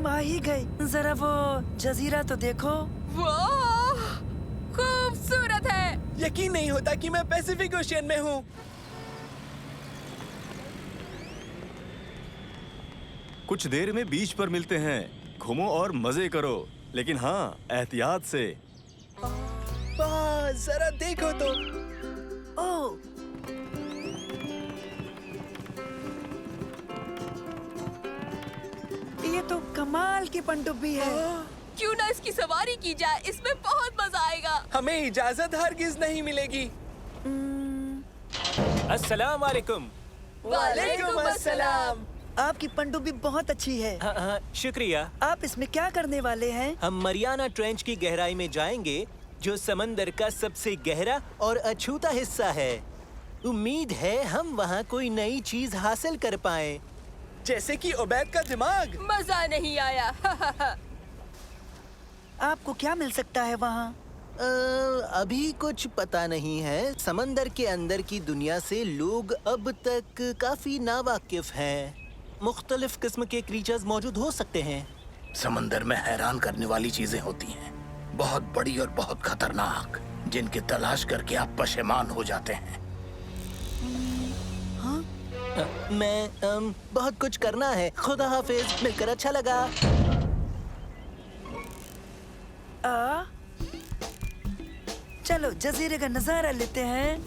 हम आ ही गए। जरा वो जजीरा तो देखो। वाह, खूबसूरत है। यकीन नहीं होता कि मैं पैसिफिक ओशियन में हूँ। कुछ देर में बीच पर मिलते हैं। घूमो और मजे करो, लेकिन हाँ, एहतियात से। वाह, जरा देखो तो। ओह, ये तो कमाल की पनडुब्बी है। क्यों ना इसकी सवारी की जाए, इसमें बहुत मजा आएगा। हमें इजाजत हरगिज नहीं मिलेगी। अस्सलाम वालेकुम। वालेकुम अस्सलाम। आपकी पनडुब्बी बहुत अच्छी है। हाँ, शुक्रिया। आप इसमें क्या करने वाले हैं? हम मरियाना ट्रेंच की गहराई में जाएंगे, जो समंदर का सबसे गहरा और अछूता हिस्सा है। उम्मीद है हम वहाँ कोई नई चीज हासिल कर पाएं। जैसे कि उबैद का दिमाग। मजा नहीं आया। आपको क्या मिल सकता है वहाँ? अभी कुछ पता नहीं है। समंदर के अंदर की दुनिया से लोग अब तक काफी नावाकिफ हैं। मुख्तलिफ किस्म के क्रीचर्स मौजूद हो सकते हैं। समंदर में हैरान करने वाली चीजें होती हैं, बहुत बड़ी और बहुत खतरनाक, जिनकी तलाश करके आप पशेमान हो जाते हैं। मैं बहुत कुछ करना है। खुदा हाफिज, मिलकर अच्छा लगा। चलो जजीरे का नजारा लेते हैं।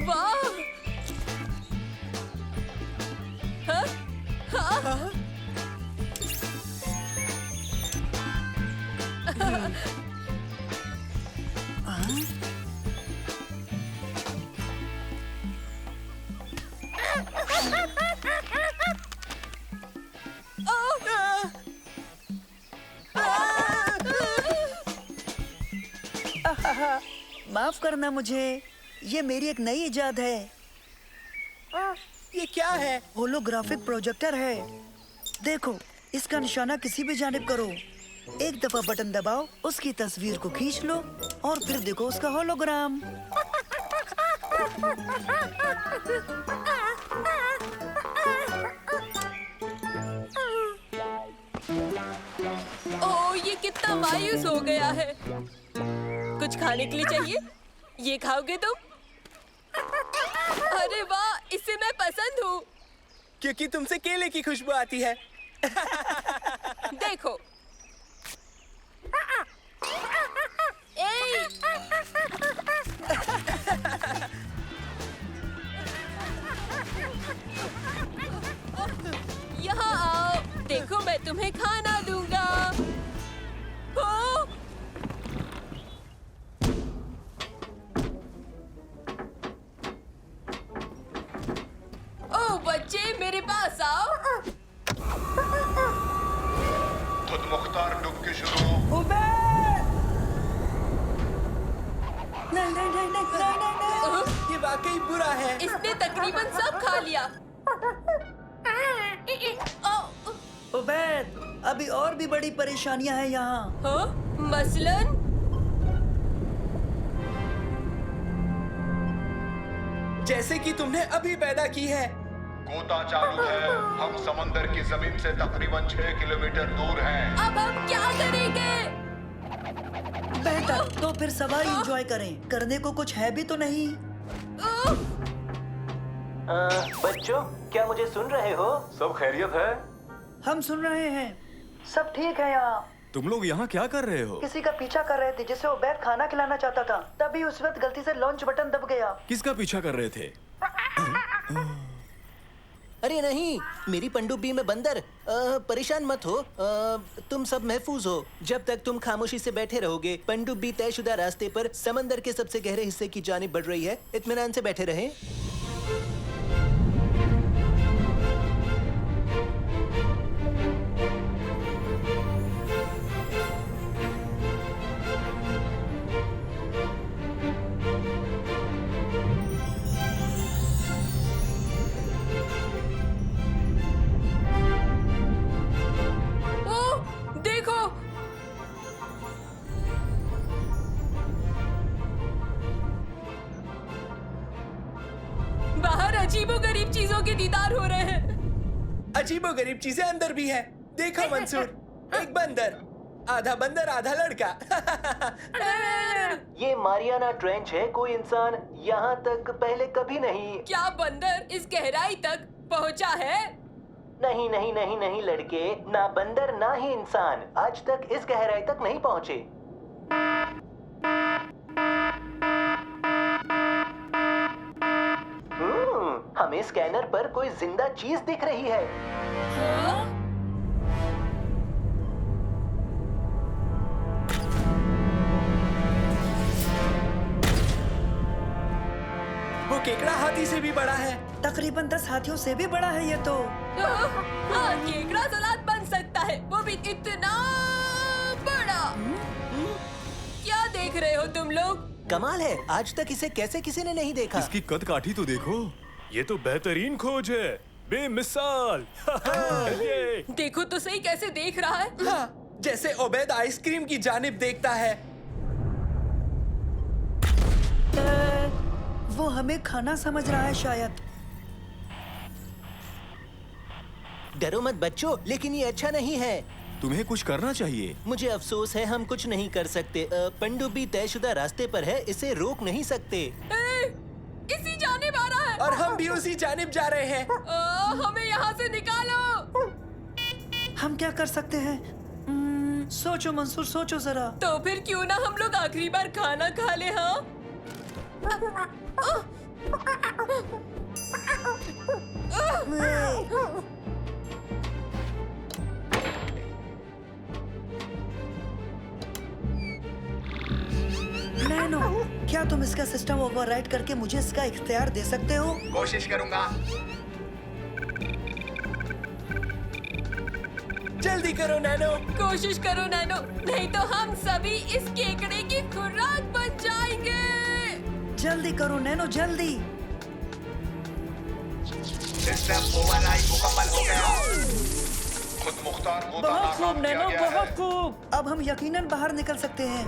वाह, हाँ? हाँ? माफ करना मुझे, ये मेरी एक नई इजाद है। ये क्या है? होलोग्राफिक प्रोजेक्टर है। देखो, इसका निशाना किसी भी जानिब करो, एक दफा बटन दबाओ, उसकी तस्वीर को खींच लो और फिर देखो उसका होलोग्राम। ओह, ये कितना मायूस हो गया है। कुछ खाने के लिए चाहिए? ये खाओगे तुम? अरे वाह, इसे मैं पसंद हूँ। क्योंकि तुमसे केले की खुशबू आती है। देखो। ए! यहाँ आओ, देखो मैं तुम्हें खाना दूंगा। ओ! ओ बच्चे, मेरे पास आओ। खुद मुख्तार डुबकी शुरू। नहीं नहीं नहीं नहीं नहीं नहीं नहीं। ये वाकई बुरा है। इसने तकरीबन सब खा लिया। उबैद, अभी और भी बड़ी परेशानियां हैं यहाँ। हाँ? मसलन? जैसे कि तुमने अभी पैदा की है। गोता चालू है। हम समंदर की जमीन से तकरीबन 6 किलोमीटर दूर हैं। अब हम क्या करेंगे? बेहतर तो फिर सवारी एंजॉय करें। करने को कुछ है भी तो नहीं। बच्चों, क्या मुझे सुन रहे हो? सब खैरियत है? हम सुन रहे हैं, सब ठीक है यहाँ। तुम लोग यहाँ क्या कर रहे हो? किसी का पीछा कर रहे थे जिसे उबैद खाना खिलाना चाहता था। तभी उस वक्त गलती से लॉन्च बटन दब गया। किसका पीछा कर रहे थे? अरे नहीं, मेरी पनडुब्बी में बंदर। परेशान मत हो। तुम सब महफूज हो। जब तक तुम खामोशी से बैठे रहोगे, पनडुब्बी तयशुदा रास्ते पर समंदर के सबसे गहरे हिस्से की जानिब बढ़ रही है। इत्मीनान से बैठे रहें। के दीदार हो रहे हैं। अजीबोगरीब चीजें अंदर भी है। देखो मंसूर, एक बंदर, आधा बंदर आधा लड़का। ये मारियाना ट्रेंच है। कोई इंसान यहाँ तक पहले कभी नहीं। क्या बंदर इस गहराई तक पहुंचा है? नहीं नहीं नहीं नहीं लड़के, ना बंदर ना ही इंसान आज तक इस गहराई तक नहीं पहुँचे। हमें स्कैनर पर कोई जिंदा चीज दिख रही है। वो केकड़ा हाथी से भी बड़ा है। तकरीबन 10 हाथियों से भी बड़ा है ये तो। हाँ, केकड़ा सलाद बन सकता है, वो भी इतना बड़ा। क्या देख रहे हो तुम लोग? कमाल है, आज तक इसे कैसे किसी ने नहीं देखा। इसकी कद काठी तो देखो। ये तो बेहतरीन खोज है, बेमिसाल। ये देखो तो सही कैसे देख रहा है। हाँ, जैसे ओबैद आइसक्रीम की जानिब देखता है। वो हमें खाना समझ रहा है शायद। डरो मत बच्चों, लेकिन ये अच्छा नहीं है। तुम्हें कुछ करना चाहिए। मुझे अफसोस है, हम कुछ नहीं कर सकते। पनडुब्बी तयशुदा रास्ते पर है, इसे रोक नहीं सकते। इसी जानिब आ रहा है। और हम भी उसी जानिब जा रहे हैं। हमें यहाँ से निकालो। हम क्या कर सकते हैं? सोचो मंसूर, सोचो जरा। तो फिर क्यों ना हम लोग आखिरी बार खाना खा ले। हाँ, नैनो, क्या तुम इसका सिस्टम ओवरराइड करके मुझे इसका इख्तियार दे सकते हो? कोशिश करूंगा। जल्दी करो नैनो। कोशिश करो नैनो, नहीं तो हम सभी इस केकड़े की खुराक बन जाएंगे। जल्दी करो नैनो, जल्दी। सिस्टम ओवरराइड मुकम्मल हो गया। खुद मुख्तार को बहुत खूब नाकाम किया नैनो, गया है। बहुत खूब। अब हम यकीनन बाहर निकल सकते हैं।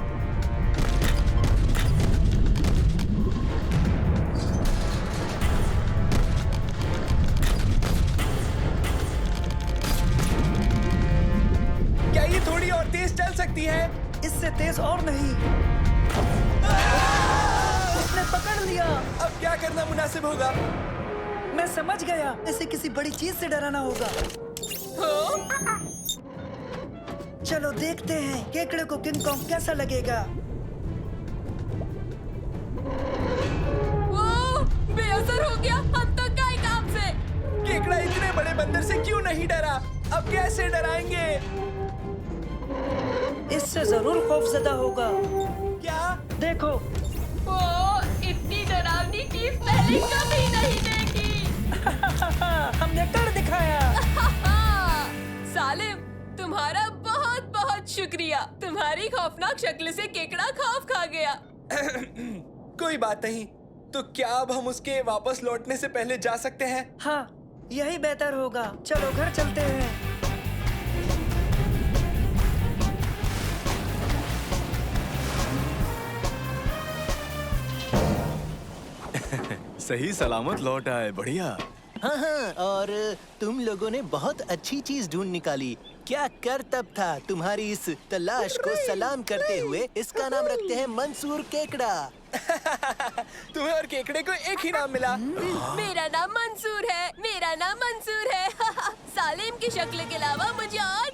क्या ये थोड़ी और तेज चल सकती है? इससे तेज और नहीं। उसने पकड़ लिया। अब क्या करना मुनासिब होगा? मैं समझ गया, इसे किसी बड़ी चीज से डराना होगा। चलो देखते हैं केकड़े को किंग कॉन्ग कैसा लगेगा। वो बेअसर हो गया। हम तो गए काम से। केकड़ा इतने बड़े बंदर से क्यों नहीं डरा? अब कैसे डराएंगे? इससे जरूर खौफजदा होगा। क्या? देखो, वो इतनी डरावनी चीज पहले कभी नहीं देखी। हमने कर दिखाया। सालिम, तुम्हारा बहुत बहुत शुक्रिया। तुम्हारी खौफनाक शक्ल से केकड़ा खौफ खा गया। कोई बात नहीं। तो क्या अब हम उसके वापस लौटने से पहले जा सकते हैं? हाँ, यही बेहतर होगा। चलो घर चलते हैं। सही सलामत लौट आए, बढ़िया। हाँ हाँ, और तुम लोगों ने बहुत अच्छी चीज ढूंढ निकाली। क्या करतब था तुम्हारी इस तलाश को सलाम करते हुए। इसका नाम रखते हैं मंसूर केकड़ा। तुम्हें और केकड़े को एक ही नाम मिला। मेरा नाम मंसूर है। मेरा नाम मंसूर है। सालिम की शक्ल के अलावा मुझे और